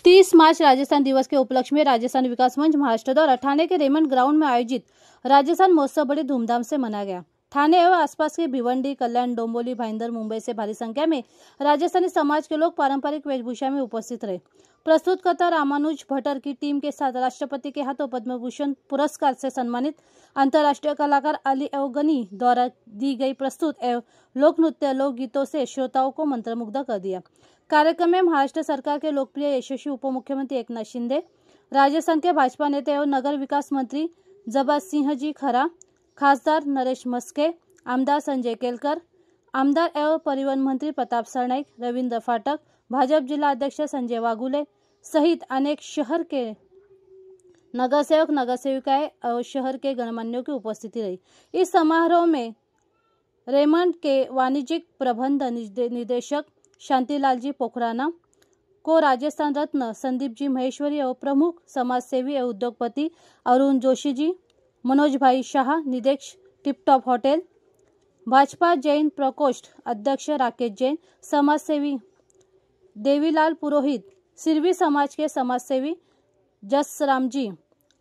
30 मार्च राजस्थान दिवस के उपलक्ष्य में राजस्थान विकास मंच महाराष्ट्र द्वारा थाने के रेमंड ग्राउंड में आयोजित राजस्थान महोत्सव बड़ी धूमधाम से मनाया गया। थाने एवं आसपास के भिवंडी, कल्याण, डोंबिवली, भाईंदर, मुंबई से भारी संख्या में राजस्थानी समाज के लोग पारंपरिक वेशभूषा में उपस्थित रहे। प्रस्तुतकर्ता रामानुज भट्टर की टीम के साथ राष्ट्रपति के हाथों पद्म भूषण पुरस्कार से सम्मानित अंतर्राष्ट्रीय कलाकार अली अवगनी द्वारा दी गई प्रस्तुत एवं लोक नृत्य लोकगीतों से श्रोताओं को मंत्रमुग्ध कर दिया। कार्यक्रम में महाराष्ट्र सरकार के लोकप्रिय यशस्वी उप मुख्यमंत्री एकनाथ शिंदे, राजस्थान के भाजपा नेता एवं नगर विकास मंत्री जबा सिंह जी खरा, खासदार नरेश मस्के, आमदार संजय केलकर, आमदार एवं परिवहन मंत्री प्रताप सरनाईक, रविंद्र फाटक, भाजपा जिला अध्यक्ष संजय वागुले सहित अनेक शहर के नगर सेवक, नगर सेविकाएं और शहर के गणमान्यों की उपस्थिति रही। इस समारोह में रेमंड के वाणिज्यिक प्रबंध निदेशक शांतिलाल जी पोखराना को राजस्थान रत्न, संदीप जी महेश्वरी और प्रमुख समाजसेवी एवं उद्योगपति अरुण जोशी जी, मनोज भाई शाह निदेशक टिपटॉप होटल, भाजपा जैन प्रकोष्ठ अध्यक्ष राकेश जैन, समाजसेवी देवीलाल पुरोहित, सिरवी समाज के समाजसेवी जसराम जी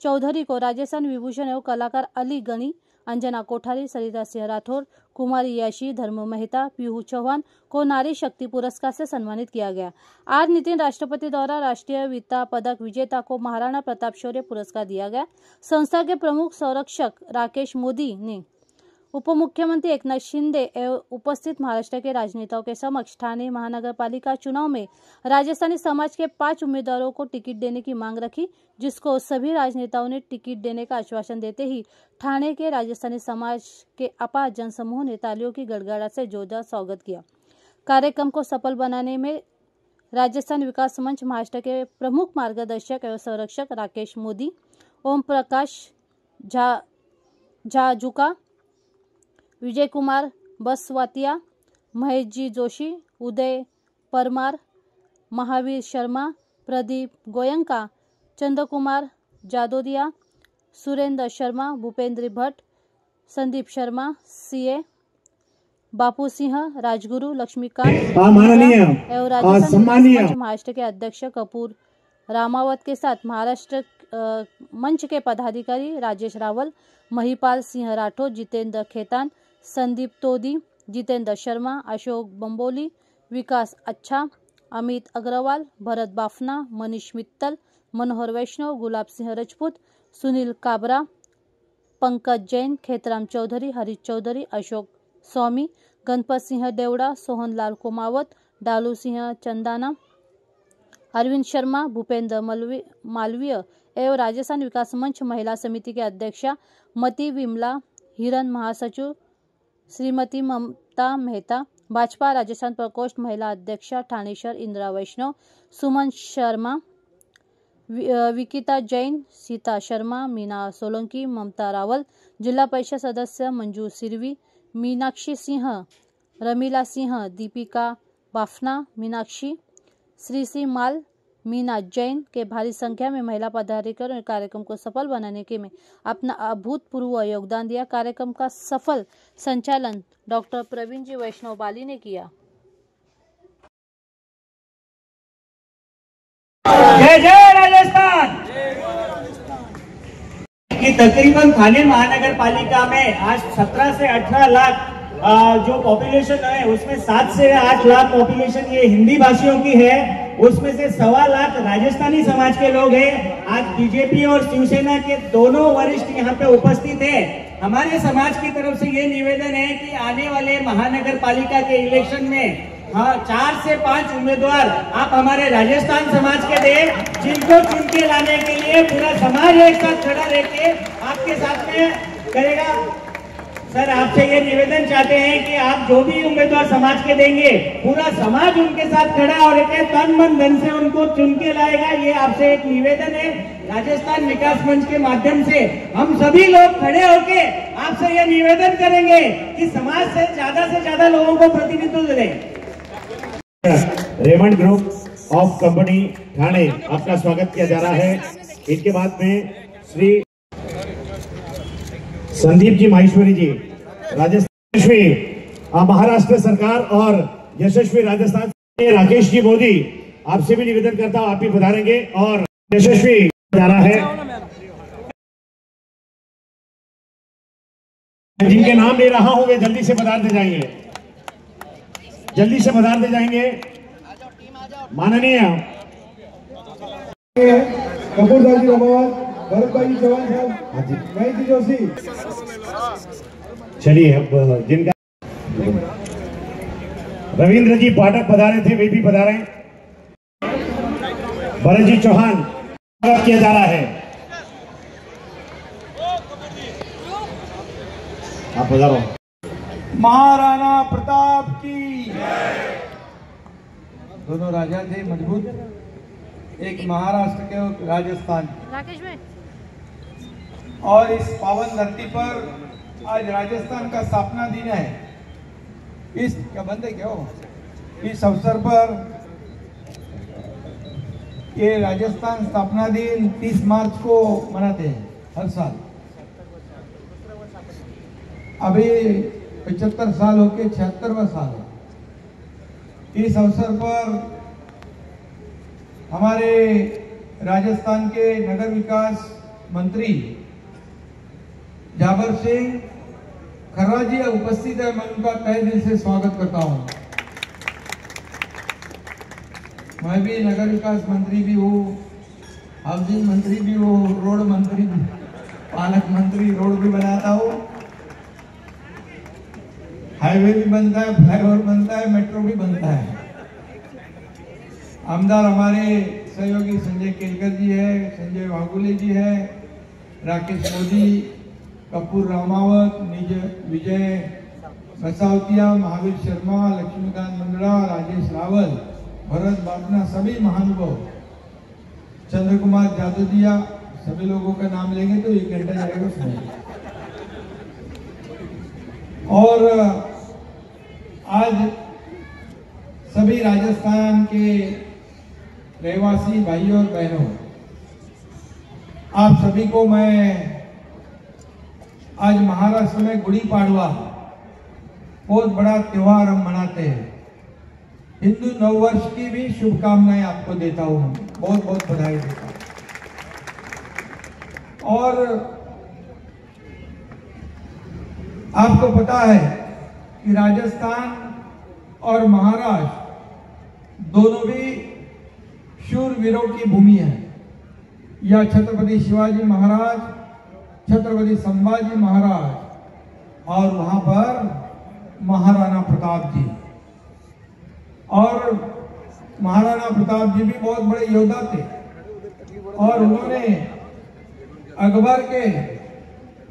चौधरी को राजस्थान विभूषण एवं कलाकार अली गनी, अंजना कोठारी, सरिता सिंह राठौर, कुमारी याशी, धर्म मेहता, पीहू चौहान को नारी शक्ति पुरस्कार से सम्मानित किया गया। आर नितिन राष्ट्रपति द्वारा राष्ट्रीय वीरता पदक विजेता को महाराणा प्रताप शौर्य पुरस्कार दिया गया। संस्था के प्रमुख संरक्षक राकेश मोदी ने उप मुख्यमंत्री एकनाथ शिंदे एवं उपस्थित महाराष्ट्र के राजनेताओं के समक्ष ठाणे महानगर पालिका चुनाव में राजस्थानी समाज के 5 उम्मीदवारों को टिकट देने की मांग रखी, जिसको सभी राजनेताओं ने टिकट देने का आश्वासन देते ही ठाणे के राजस्थानी समाज के अपार जनसमूह ने तालियों की गड़गड़ाहट से जोरदार स्वागत किया। कार्यक्रम को सफल बनाने में राजस्थान विकास मंच महाराष्ट्र के प्रमुख मार्गदर्शक एवं संरक्षक राकेश मोदी, ओम प्रकाश झाजुका, विजय कुमार बसवातिया, महेश जी जोशी, उदय परमार, महावीर शर्मा, प्रदीप गोयंका, चंद्रकुमार जादोदिया, सुरेंद्र शर्मा, भूपेंद्र भट्ट, संदीप शर्मा, सीए बापू सिंह, राजगुरु, लक्ष्मीकांत एवं राजस्थान महाराष्ट्र के अध्यक्ष कपूर रामावत के साथ महाराष्ट्र मंच के पदाधिकारी राजेश रावल, महिपाल सिंह राठौर, जितेंद्र खेतान, संदीप तोदी, जितेंद्र शर्मा, अशोक बंबोली, विकास अच्छा, अमित अग्रवाल, भरत बाफना, मनीष मित्तल, मनोहर वैष्णव, गुलाब सिंह राजपूत, सुनील काबरा, पंकज जैन, खेतराम चौधरी, हरीश चौधरी, अशोक स्वामी, गणपत सिंह देवड़ा, सोहनलाल कुमावत, डालू सिंह चंदाना, अरविंद शर्मा, भूपेंद्र मालवीय एवं राजस्थान विकास मंच महिला समिति के अध्यक्षा मती विमला, हिरन महासचिव श्रीमती ममता मेहता, भाजपा राजस्थान प्रकोष्ठ महिला अध्यक्षा ठाणेश्वर इंदिरा वैष्णव, सुमन शर्मा, विकिता जैन, सीता शर्मा, मीना सोलंकी, ममता रावल, जिला परिषद सदस्य मंजू सिरवी, मीनाक्षी सिंह, रमीला सिंह, दीपिका बाफना, मीनाक्षी, श्री माल, मीना जैन के भारी संख्या में महिला पदाधिकारियों ने कार्यक्रम को सफल बनाने के में अपना अभूतपूर्व योगदान दिया। कार्यक्रम का सफल संचालन डॉक्टर प्रवीण जी वैष्णव बाली ने किया। जय जय राजस्थान। कि तकरीबन थाने महानगर पालिका में आज 17 से 18 लाख जो पॉपुलेशन है उसमें 7 से 8 लाख पॉपुलेशन ये हिंदी भाषियों की है, उसमें से 1.25 लाख राजस्थानी समाज के लोग हैं। आज बीजेपी और शिवसेना के दोनों वरिष्ठ यहाँ पे उपस्थित है। हमारे समाज की तरफ से ये निवेदन है कि आने वाले महानगर पालिका के इलेक्शन में 4 से 5 उम्मीदवार आप हमारे राजस्थान समाज के दें, जिनको चुन के लाने के लिए पूरा समाज एक साथ खड़ा रहकर आपके साथ में करेगा। सर आपसे ये निवेदन चाहते हैं कि आप जो भी उम्मीदवार समाज के देंगे पूरा समाज उनके साथ खड़ा और एक तन मन धन से उनको चुन के लाएगा। ये आपसे एक निवेदन है। राजस्थान विकास मंच के माध्यम से हम सभी लोग खड़े होके आपसे ये निवेदन करेंगे कि समाज से ज्यादा लोगों को प्रतिनिधित्व दें। Raymond group of company Thane आपका स्वागत किया जा रहा है। इनके बाद में श्री संदीप जी माहेश्वरी जी, राजस्थान महाराष्ट्र सरकार और यशस्वी राजस्थान राकेश जी मोदी, आपसे भी निवेदन करता हूं, आप भी पधारेंगे और यशस्वी पधारा है। जिनके नाम ले रहा हूं वे जल्दी से पधारते जाएंगे, जल्दी से पधारते जाएंगे। माननीय कपूरदास जी रमावत, भरत भाई चौहान साहब, गायत्री जोशी। चलिए अब जिनका रविंद्र जी पाठक पधारे थे वे भी पधारे। भरत जी चौहान स्वागत किया जा रहा है। आप पधारो। महाराणा प्रताप की दोनों राजा थे मजबूत, एक महाराष्ट्र के और राजस्थान के, और इस पावन धरती पर आज राजस्थान का स्थापना दिन है। इस क्या बंद है क्या हो? इस अवसर पर ये राजस्थान स्थापना दिन 30 मार्च को मनाते हैं हर साल। अभी 75 साल होके 76वां साल है। इस अवसर पर हमारे राजस्थान के नगर विकास मंत्री जाबर सिंह खर्रा जी उपस्थित है, मैं उनका तहे दिल से स्वागत करता हूं। मैं भी नगर विकास मंत्री भी हूँ, हाउसिंग मंत्री भी हूँ, रोड मंत्री भी, पालक मंत्री, रोड भी बनाता हूँ, हाईवे भी बनता है, फ्लाईओवर बनता है, मेट्रो भी बनता है। आमदार हमारे सहयोगी संजय केलकर जी है, संजय वाघुले जी है, राकेश मोदी, कपूर रामावत, विजय बसावतिया, महावीर शर्मा, लक्ष्मीकांत मंडरा, राजेश रावल, भरत बापना, सभी महानुभाव, चंद्र कुमार जादोदिया, सभी लोगों का नाम लेंगे तो 1 घंटा जाएगा उसमें। और आज सभी राजस्थान के रहवासी भाइयों और बहनों, आप सभी को मैं आज महाराष्ट्र में गुड़ी पाड़वा बहुत बड़ा त्योहार हम मनाते हैं, हिंदू नववर्ष की भी शुभकामनाएं आपको देता हूं, बहुत बहुत बधाई देता हूं। और आपको पता है कि राजस्थान और महाराष्ट्र दोनों भी शूरवीरों की भूमि है। या छत्रपति शिवाजी महाराज, छत्रपति संभाजी महाराज और वहां पर महाराणा प्रताप जी, और महाराणा प्रताप जी भी बहुत बड़े योद्धा थे और उन्होंने अकबर के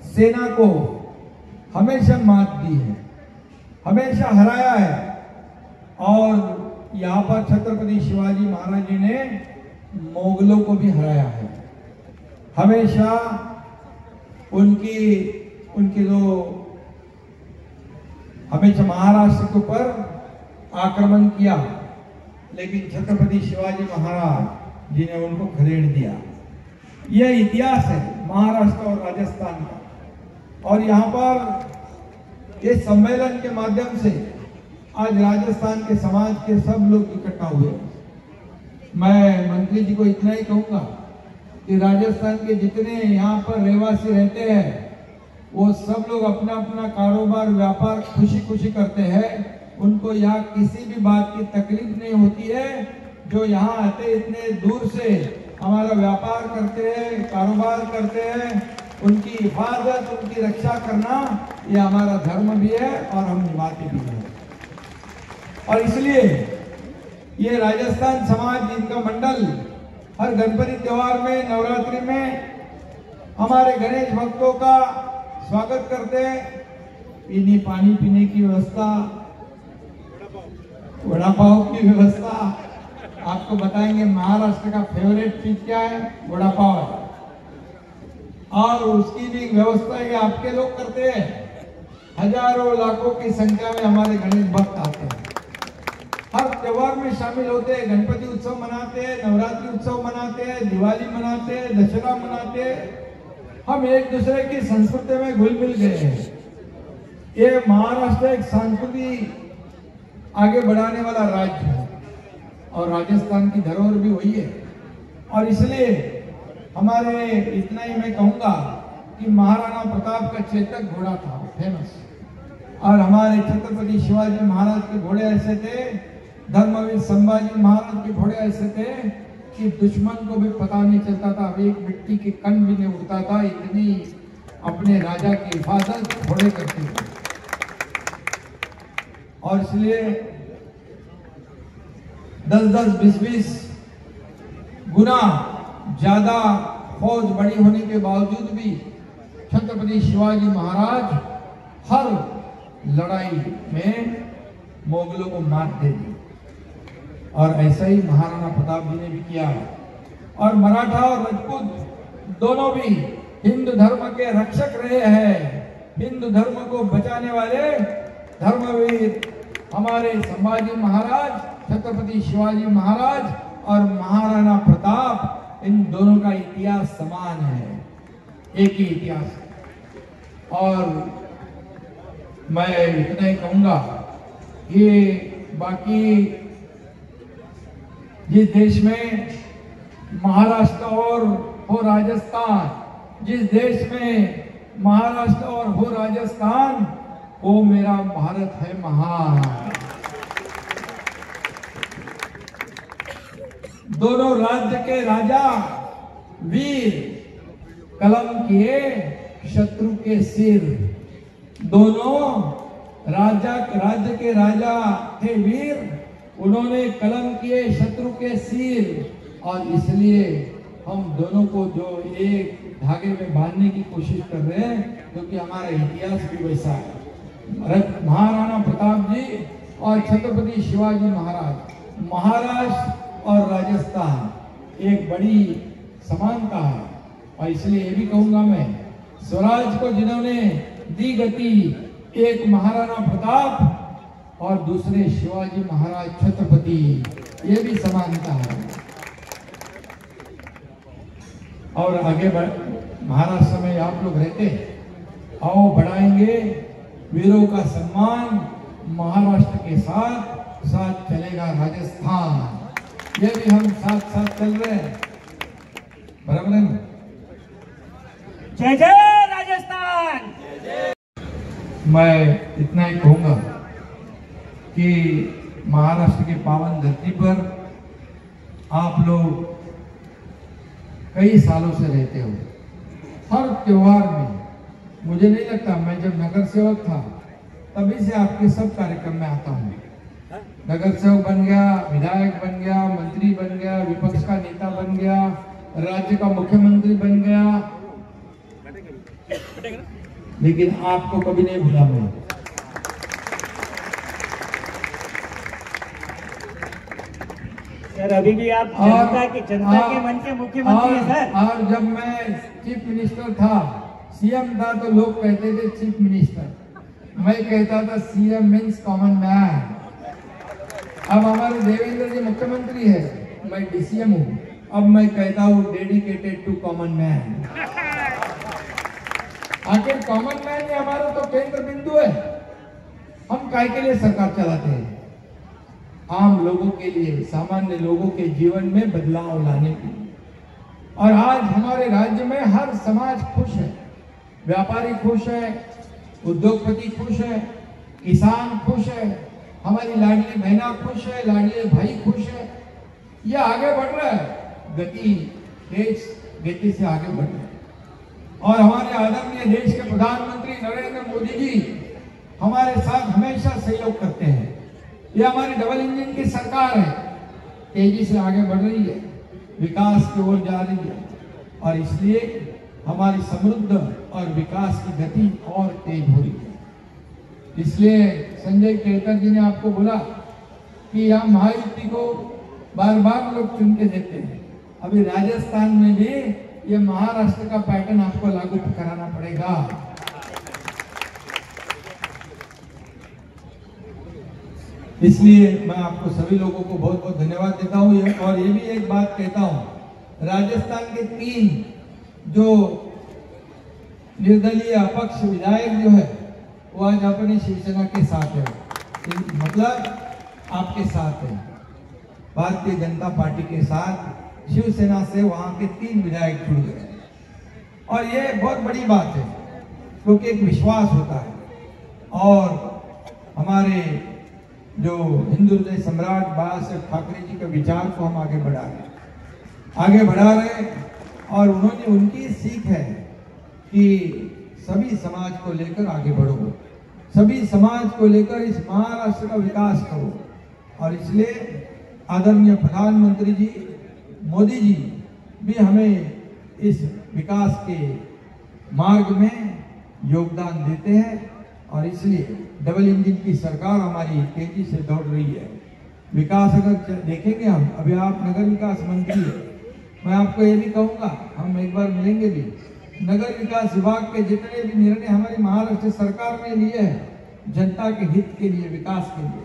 सेना को हमेशा मात दी है, हमेशा हराया है। और यहाँ पर छत्रपति शिवाजी महाराज जी ने मुगलों को भी हराया है। हमेशा उनकी जो हमेशा महाराष्ट्र के ऊपर आक्रमण किया, लेकिन छत्रपति शिवाजी महाराज जी ने उनको खदेड़ दिया। यह इतिहास है महाराष्ट्र और राजस्थान का। और यहाँ पर इस सम्मेलन के माध्यम से आज राजस्थान के समाज के सब लोग इकट्ठा हुए। मैं मंत्री जी को इतना ही कहूँगा कि राजस्थान के जितने यहाँ पर रहवासी रहते हैं वो सब लोग अपना अपना कारोबार व्यापार खुशी खुशी करते हैं। उनको यहाँ किसी भी बात की तकलीफ नहीं होती है। जो यहाँ आते इतने दूर से हमारा व्यापार करते हैं, कारोबार करते हैं, उनकी हिफाजत, उनकी रक्षा करना ये हमारा धर्म भी है और हम निभाते भी हैं। और इसलिए ये राजस्थान समाज, इनका मंडल हर गणपति त्योहार में, नवरात्रि में हमारे गणेश भक्तों का स्वागत करते हैं। पानी पीने की व्यवस्था, वड़ा पाव की व्यवस्था, आपको बताएंगे महाराष्ट्र का फेवरेट चीज क्या है, वड़ा पाव है। और उसकी भी व्यवस्था ये आपके लोग करते हैं। हजारों लाखों की संख्या में हमारे गणेश भक्त आते हैं, हर त्योहार में शामिल होते हैं। गणपति उत्सव मनाते हैं, नवरात्रि उत्सव मनाते हैं, दिवाली मनाते हैं, दशहरा मनाते हैं। हम एक दूसरे की संस्कृति में घुल मिल गए हैं। ये महाराष्ट्र एक संस्कृति आगे बढ़ाने वाला राज्य है। और राजस्थान की धरोहर भी वही है। और इसलिए हमारे इतना ही मैं कहूँगा कि महाराणा प्रताप का चेतक घोड़ा था फेमस, और हमारे छत्रपति शिवाजी महाराज के घोड़े ऐसे थे, धर्मवीर संभाजी महाराज के घोड़े ऐसे थे कि दुश्मन को भी पता नहीं चलता था, एक मिट्टी के कण भी नहीं उड़ता था, इतनी अपने राजा की हिफाजत घोड़े करते थे। और इसलिए 10-10, 20-20 गुना ज्यादा फौज बड़ी होने के बावजूद भी छत्रपति शिवाजी महाराज हर लड़ाई में मुगलों को मात दे दी। और ऐसा ही महाराणा प्रताप जी ने भी किया है। और मराठा और राजपूत दोनों भी हिंदू धर्म के रक्षक रहे हैं। हिंदू धर्म को बचाने वाले धर्मवीर हमारे संभाजी महाराज, छत्रपति शिवाजी महाराज और महाराणा प्रताप, इन दोनों का इतिहास समान है, एक ही इतिहास है। और मैं इतना ही कहूंगा, ये बाकी जिस देश में महाराष्ट्र और हो राजस्थान, जिस देश में महाराष्ट्र और हो राजस्थान, वो मेरा भारत है महान। दोनों राज्य के राजा वीर, कलम किए शत्रु के सिर। दोनों राज्य के राजा थे वीर, उन्होंने कलम किए शत्रु के सिर। और इसलिए हम दोनों को जो एक धागे में बांधने की कोशिश कर रहे हैं, क्योंकि हमारा इतिहास भी वैसा है। महाराणा प्रताप जी और छत्रपति शिवाजी महाराज, महाराष्ट्र और राजस्थान एक बड़ी समानता है। और इसलिए ये भी कहूंगा मैं, स्वराज को जिन्होंने दी गति, एक महाराणा प्रताप और दूसरे शिवाजी महाराज छत्रपति, ये भी समानता है। और आगे महाराष्ट्र में आप लोग रहते, आओ बढ़ाएंगे वीरों का सम्मान। महाराष्ट्र के साथ साथ चलेगा राजस्थान, ये भी हम साथ साथ चल रहे हैं, बराबर है ना? जय जय राजस्थान। मैं इतना ही कहूंगा कि महाराष्ट्र के पावन धरती पर आप लोग कई सालों से रहते हो। हर त्योहार में, मुझे नहीं लगता, मैं जब नगर सेवक था तभी से आपके सब कार्यक्रम में आता हूँ। नगर सेवक बन गया, विधायक बन गया, मंत्री बन गया, विपक्ष का नेता बन गया, राज्य का मुख्यमंत्री बन गया, लेकिन आपको कभी नहीं भूला मैं। सर अभी भी आप जनता के मन के मुख्यमंत्री हैं सर। और जब मैं चीफ मिनिस्टर था, सीएम था, तो लोग कहते थे चीफ मिनिस्टर, मैं कहता था सीएम मीन्स कॉमन मैन। अब हमारे देवेंद्र जी मुख्यमंत्री है, मैं डीसीएम हूँ, अब मैं कहता हूँ डेडिकेटेड टू कॉमन मैन। आखिर कॉमन मैन ही हमारा तो केंद्र बिंदु है। हम काय के लिए सरकार चलाते हैं? आम लोगों के लिए, सामान्य लोगों के जीवन में बदलाव लाने के लिए। और आज हमारे राज्य में हर समाज खुश है, व्यापारी खुश है, उद्योगपति खुश है, किसान खुश है, हमारी लाडली बहना खुश है, लाडले भाई खुश है। ये आगे बढ़ रहा है, तेज गति से आगे बढ़ रहा है। और हमारे आदरणीय देश के प्रधानमंत्री नरेंद्र मोदी जी हमारे साथ हमेशा सहयोग करते हैं। ये हमारी डबल इंजन की सरकार है, तेजी से आगे बढ़ रही है, विकास की ओर जा रही है। और इसलिए हमारी समृद्ध और विकास की गति और तेज हो रही है। इसलिए संजय केतकर जी ने आपको बोला कि यहाँ महायुति को बार बार लोग चुन के देते हैं। अभी राजस्थान में भी ये महाराष्ट्र का पैटर्न आपको लागू कराना पड़ेगा। इसलिए मैं आपको सभी लोगों को बहुत बहुत धन्यवाद देता हूँ। और ये भी एक बात कहता हूँ, राजस्थान के 3 जो निर्दलीय अपक्ष विधायक जो है वो आज अपनी शिवसेना के साथ है, मतलब आपके साथ है। भारतीय जनता पार्टी के साथ शिवसेना से वहां के 3 विधायक जुड़ गए और ये बहुत बड़ी बात है क्योंकि एक विश्वास होता है। और हमारे जो हिंदू हृदय सम्राट बाला साहेब ठाकरे जी के विचार को हम आगे बढ़ा रहे और उन्होंने उनकी सीख है कि सभी समाज को लेकर आगे बढ़ो, सभी समाज को लेकर इस महाराष्ट्र का विकास करो। और इसलिए आदरणीय प्रधानमंत्री जी मोदी जी भी हमें इस विकास के मार्ग में योगदान देते हैं और इसलिए डबल इंजन की सरकार हमारी तेजी से दौड़ रही है। विकास अगर देखेंगे हम, अभी आप नगर विकास मंत्री हैं, मैं आपको ये भी कहूँगा, हम एक बार मिलेंगे भी, नगर विकास विभाग के जितने भी निर्णय हमारी महाराष्ट्र सरकार ने लिए हैं जनता के हित के लिए, विकास के लिए,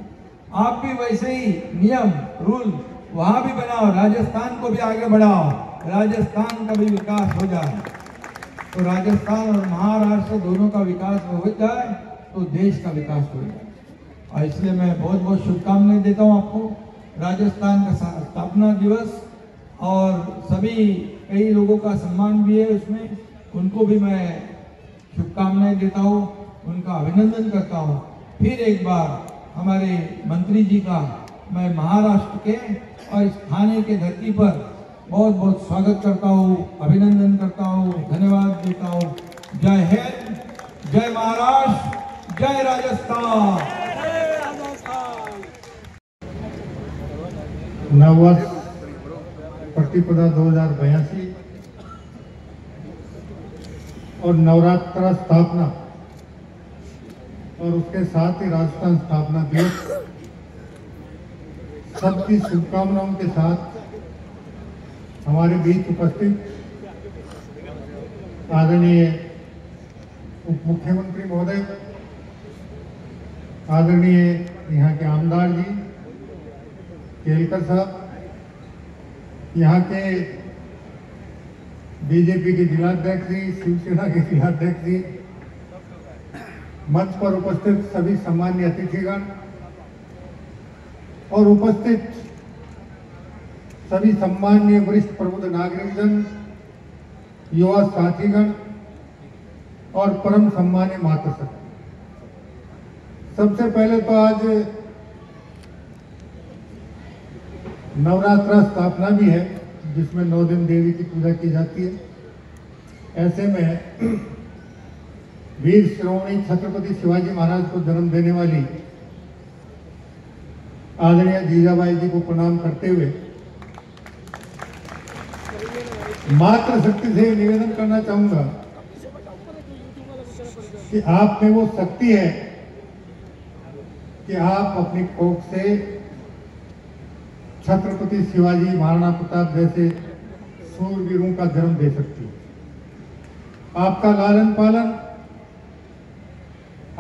आप भी वैसे ही नियम रूल वहां भी बनाओ, राजस्थान को भी आगे बढ़ाओ, राजस्थान का भी विकास हो जाए। तो राजस्थान और महाराष्ट्र दोनों का विकास हो जाए तो देश का विकास हो जाए। और इसलिए मैं बहुत बहुत शुभकामनाएं देता हूं आपको। राजस्थान का स्थापना दिवस और सभी कई लोगों का सम्मान भी है उसमें, उनको भी मैं शुभकामनाएं देता हूं, उनका अभिनंदन करता हूं। फिर एक बार हमारे मंत्री जी का मैं महाराष्ट्र के और इस थाने के धरती पर बहुत बहुत स्वागत करता हूँ, अभिनंदन करता हूँ, धन्यवाद देता हूँ। जय हिंद, जय महाराष्ट्र, जय राजस्थान। नववर्ष प्रतिपदा 2082 और नवरात्र स्थापना और उसके साथ ही राजस्थान स्थापना दिवस सबकी शुभकामनाओं के साथ हमारे बीच उपस्थित आदरणीय उप मुख्यमंत्री महोदय, आदरणीय यहाँ के आमदार जी केलकर साहब, यहाँ के बीजेपी के जिलाध्यक्ष जी, शिवसेना के जिलाध्यक्ष जी, मंच पर उपस्थित सभी सम्मान्य अतिथिगण और उपस्थित सभी सम्मान्य वरिष्ठ प्रबुद्ध नागरिकजन, युवा साथीगण और परम सम्मान्य मातृशक्ति। सबसे पहले तो आज नवरात्रा स्थापना भी है जिसमें 9 दिन देवी की पूजा की जाती है। ऐसे में वीर श्रोमणी छत्रपति शिवाजी महाराज को जन्म देने वाली आदरणीय जीजाबाई जी को प्रणाम करते हुए मातृशक्ति से निवेदन करना चाहूंगा कि आप में वो शक्ति है कि आप अपनी कोख से छत्रपति शिवाजी महाराणा प्रताप जैसे सूरवीरों का जन्म दे सकती है। आपका लालन पालन,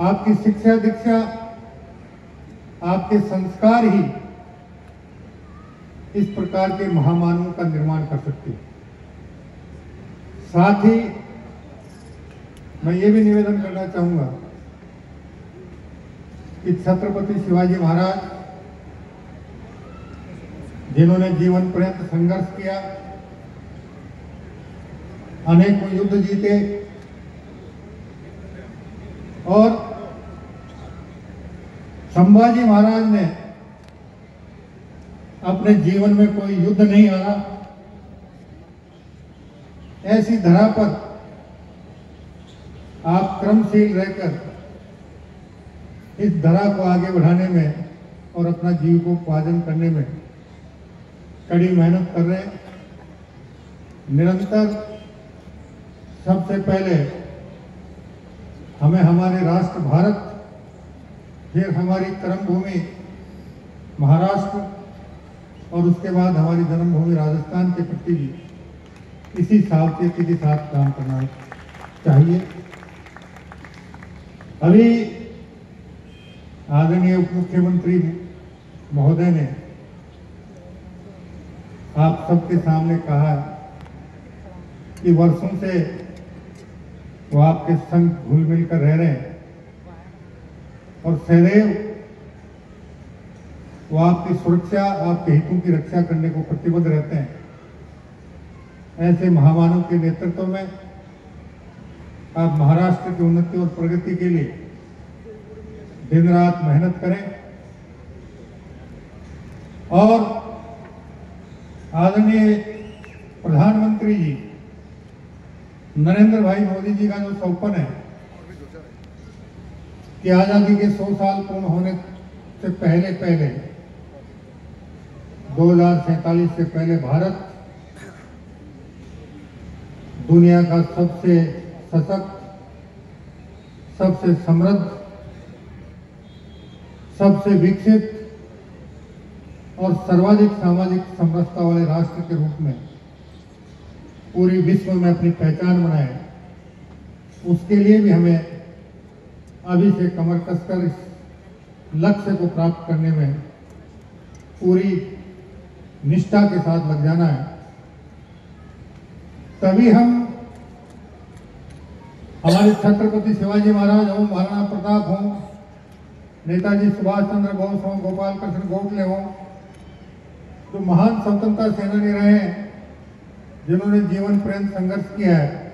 आपकी शिक्षा दीक्षा, आपके संस्कार ही इस प्रकार के महामानवों का निर्माण कर सकती है। साथ ही मैं ये भी निवेदन करना चाहूंगा कि छत्रपति शिवाजी महाराज जिन्होंने जीवन पर्यंत संघर्ष किया, अनेकों युद्ध जीते और संभाजी महाराज ने अपने जीवन में कोई युद्ध नहीं हारा। ऐसी धरा पर आप क्रमशील रहकर इस धरा को आगे बढ़ाने में और अपना जीविकोपार्जन करने में कड़ी मेहनत कर रहे हैं। निरंतर सबसे पहले हमें हमारे राष्ट्र भारत, फिर हमारी कर्मभूमि महाराष्ट्र और उसके बाद हमारी जन्मभूमि राजस्थान के प्रति भी इसी सावचेती के साथ काम करना चाहिए। अभी आदरणीय उप मुख्यमंत्री महोदय ने आप सबके सामने कहा कि वर्षों से वो आपके संग घुल मिल कर रह रहे हैं और सदैव वो आपकी सुरक्षा, आपके हितों की रक्षा करने को प्रतिबद्ध रहते हैं। ऐसे महामानव के नेतृत्व में आप महाराष्ट्र की उन्नति और प्रगति के लिए दिन रात मेहनत करें और आदरणीय प्रधानमंत्री जी नरेंद्र भाई मोदी जी का जो सपना है कि आजादी के 100 साल पूर्ण होने से पहले 2047 से पहले भारत दुनिया का सबसे सशक्त, सबसे समृद्ध, सबसे विकसित और सर्वाधिक सामाजिक समरसता वाले राष्ट्र के रूप में पूरी विश्व में अपनी पहचान बनाए। उसके लिए भी हमें अभी से कमर कसकर इस लक्ष्य को प्राप्त करने में पूरी निष्ठा के साथ लग जाना है। तभी हम हमारे छत्रपति शिवाजी महाराज हों, महाराणा प्रताप हों, नेताजी सुभाष चंद्र बोस हों, गोपाल कृष्ण गोखले हों, जो महान स्वतंत्रता सेनानी रहे हैं, जिन्होंने जीवन पर्यंत संघर्ष किया है,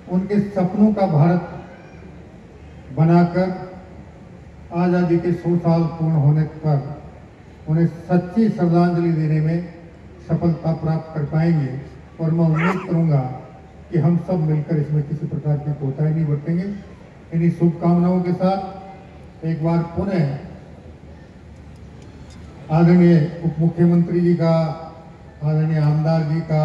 उनके सपनों का भारत बनाकर आजादी के 100 साल पूर्ण होने पर उन्हें सच्ची श्रद्धांजलि देने में सफलता प्राप्त कर पाएंगे। और मैं उम्मीद करूंगा कि हम सब मिलकर इसमें किसी प्रकार की कोताही नहीं बरतेंगे। इन्हीं शुभकामनाओं के साथ एक बार पुनः आदरणीय उप मुख्यमंत्री जी का, आदरणीय आमदार जी का,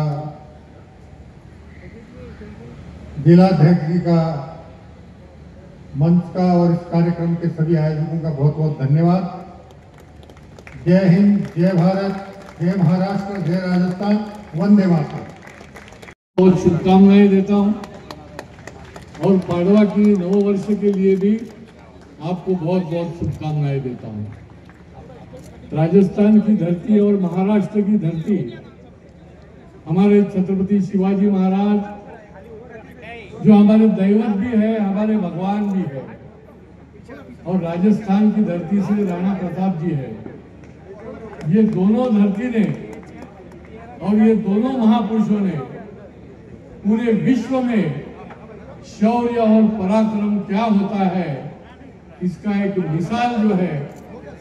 जिलाध्यक्ष जी का, मंच का और इस कार्यक्रम के सभी आयोजकों का बहुत बहुत धन्यवाद। जय हिंद, जय भारत, जय महाराष्ट्र, जय राजस्थान, वंदे मातरम। बहुत शुभकामनाएं देता हूं और पाडवा की नववर्ष के लिए भी आपको बहुत बहुत शुभकामनाएं देता हूं। राजस्थान की धरती और महाराष्ट्र की धरती हमारे छत्रपति शिवाजी महाराज जो हमारे दैवत भी है, हमारे भगवान भी है, और राजस्थान की धरती से राणा प्रताप जी है। ये दोनों धरती ने और ये दोनों महापुरुषों ने पूरे विश्व में शौर्य और पराक्रम क्या होता है इसका एक मिसाल जो है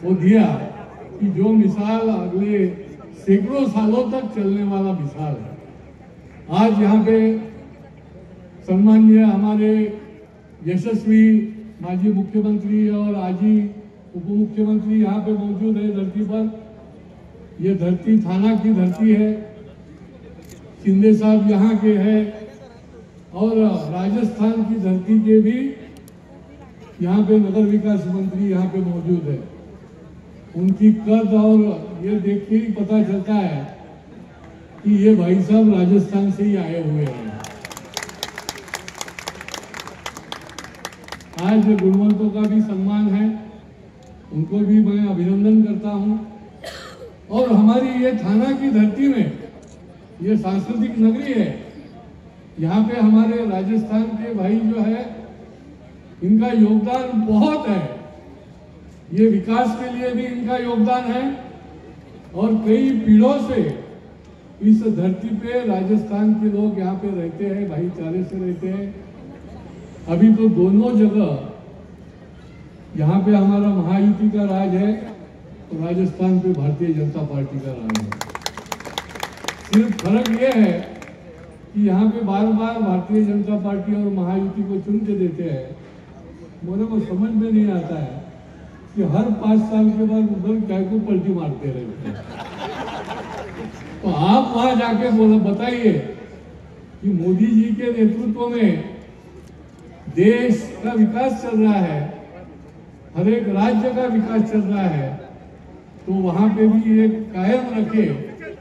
वो दिया, कि जो मिसाल अगले सैकड़ों सालों तक चलने वाला मिसाल है। आज यहाँ पे सम्माननीय हमारे यशस्वी माजी मुख्यमंत्री और आज ही उप मुख्यमंत्री यहाँ पे मौजूद है धरती पर। ये धरती थाना की धरती है, शिंदे साहब यहाँ के हैं, और राजस्थान की धरती के भी यहाँ पे नगर विकास मंत्री यहाँ पे मौजूद है। उनकी कद और ये देख के ही पता चलता है कि ये भाई साहब राजस्थान से ही आए हुए हैं। आज गुणवंतों का भी सम्मान है, उनको भी मैं अभिनंदन करता हूं। और हमारी ये थाना की धरती में ये सांस्कृतिक नगरी है, यहाँ पे हमारे राजस्थान के भाई जो है इनका योगदान बहुत है। ये विकास के लिए भी इनका योगदान है और कई पीढ़ों से इस धरती पे राजस्थान के लोग यहाँ पे रहते हैं, भाईचारे से रहते हैं। अभी तो दोनों जगह यहाँ पे हमारा महायुति का राज है तो राजस्थान पे भारतीय जनता पार्टी का राज है। सिर्फ फर्क ये है कि यहाँ पे बार बार भारतीय जनता पार्टी और महायुति को चुन के देते हैं। मेरे को समझ में नहीं आता है कि हर 5 साल के बाद उधर क्या को पलटी मारते रहते हैं। तो आप वहां जाके बताइए कि मोदी जी के नेतृत्व में देश का विकास चल रहा है, हर एक राज्य का विकास चल रहा है, तो वहां पे भी एक कायम रखे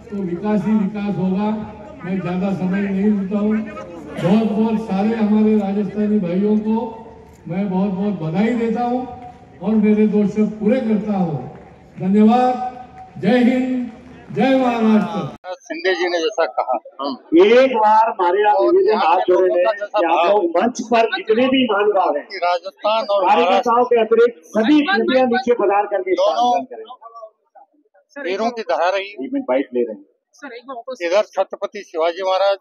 तो विकास ही विकास होगा। मैं ज्यादा समय नहीं लेता हूँ। बहुत बहुत सारे हमारे राजस्थानी भाइयों को मैं बहुत बहुत बधाई देता हूँ और मेरे 2 शब्द पूरे करता हूँ। धन्यवाद। जय हिंद, जय महाराष्ट्र। शिंदे जी ने जैसा कहा, एक बार हमारे निवेदन हाथ जोड़े कि आप लोग मंच पर जितने भी महानुभाव हैं राजस्थान और कार्यकर्ताओं के अतिरिक्त सभी कृपया नीचे पधार करके दोनों करें। वीरों की धरा रही। बाइट ले रहे हैं। इधर छत्रपति शिवाजी महाराज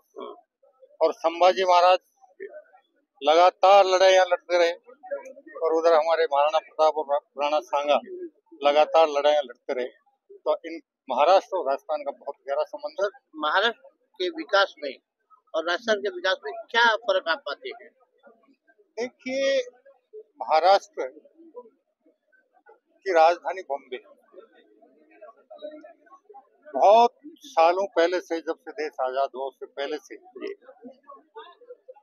और संभाजी महाराज लगातार लड़ाइयाँ लड़ते रहे और उधर हमारे महाराणा प्रताप और राणा सांगा लगातार लड़ाइयाँ लड़ते रहे। तो इन महाराष्ट्र और राजस्थान का बहुत गहरा संबंध है। महाराष्ट्र के विकास में और राजस्थान के विकास में क्या फर्क आप पाते हैं? देखिए, महाराष्ट्र की राजधानी बॉम्बे बहुत सालों पहले से, जब से देश आजाद हुआ उससे पहले से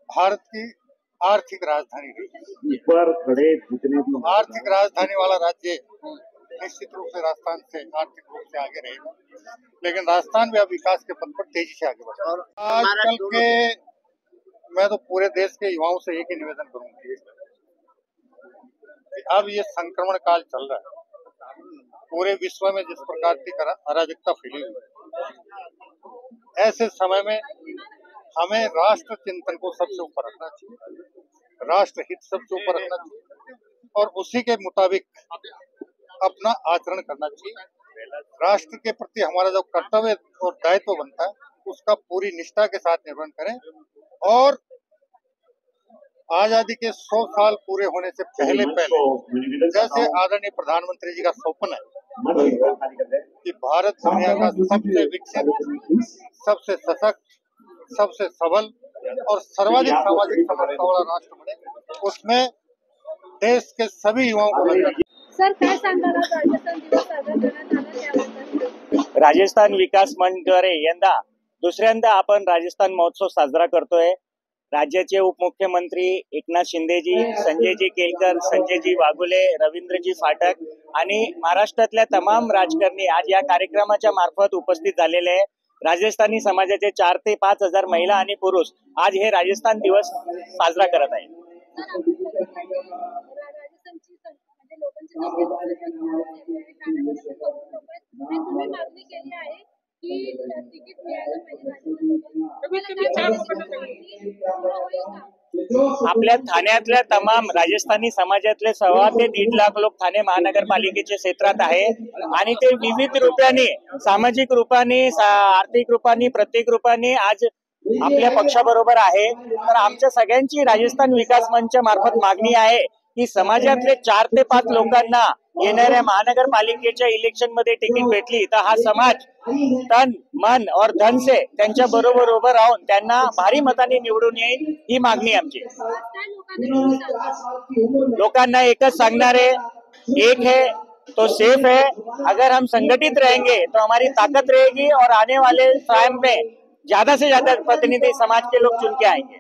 भारत की आर्थिक राजधानी रही। ऊपर खड़े जितने भी आर्थिक राजधानी वाला राज्य निश्चित रूप से राजस्थान से आर्थिक रूप से आगे रहेगा, लेकिन राजस्थान भी अब विकास के पथ पर तेजी से आगे बढ़ रहा है। आजकल के मैं तो पूरे देश के युवाओं से एक ही निवेदन करूंगी कि अब ये संक्रमण काल चल रहा है, पूरे विश्व में जिस प्रकार की अराजकता फैली हुई है, ऐसे समय में हमें राष्ट्र चिंतन को सबसे ऊपर रखना चाहिए, राष्ट्र हित सबसे ऊपर रखना चाहिए और उसी के मुताबिक अपना आचरण करना चाहिए। राष्ट्र के प्रति हमारा जो कर्तव्य और दायित्व बनता है उसका पूरी निष्ठा के साथ निर्वहन करें और आजादी के 100 साल पूरे होने से पहले जैसे आदरणीय प्रधानमंत्री जी का स्वप्न है कि भारत दुनिया का सबसे विकसित, सबसे सशक्त, सबसे सबल और सर्वाधिक सामाजिक समरसता वाला राष्ट्र बने, उसमें देश के सभी युवाओं को लगता है। सर, काय सांगणार राजस्थान दिवस साजरा करण्यात आला त्याबद्दल? राजस्थान विकास मंचद्वारे यंदा दुसऱ्यांदा आपण राजस्थान महोत्सव साजरा करतोय। राज्याचे उपमुख्यमंत्री एकनाथ शिंदेजी, संजयजी केलकर, संजयजी वाघुले, रवींद्रजी फाटक आणि महाराष्ट्रातल्या तमाम राजकारणी आज या कार्यक्रमाच्या मार्फत उपस्थित झालेले आहे। राजस्थानी समाजाचे 4 ते 5 हजार महिला आणि पुरुष आज हे राजस्थान दिवस साजरा करत आहेत। आपल्या ठाण्यातल्या तमाम राजस्थानी समाजातले 1.25 ते 1.5 लाख लोक ठाणे महानगरपालिकेच्या क्षेत्रात आहे आणि ते विविध रूपाने, सामाजिक रूपाने, आर्थिक रूपाने, प्रत्येक रूपाने आज आपल्या पक्षाबरोबर आहे। तर आमच्या सगळ्यांची राजस्थान विकास मंच मार्फत मागणी आहे की समाजातले 4 ते 5 लोकांना येणाऱ्या महानगरपालिकेच्या इलेक्शन मध्ये तिकीट भेटली तर हा समाज तन, मन और धन से त्यांच्या बरोबर उभं राहून त्यांना भारी मताने निवडून येईल, ही मागणी आमची। लोकांना एकच सांगणार है, एक है तो सेफ है। अगर हम संगठित रहेंगे तो हमारी ताकत रहेगी और आने वाले टाइम में ज्यादा से ज्यादा प्रतिनिधि समाज के लोग चुन के आएंगे।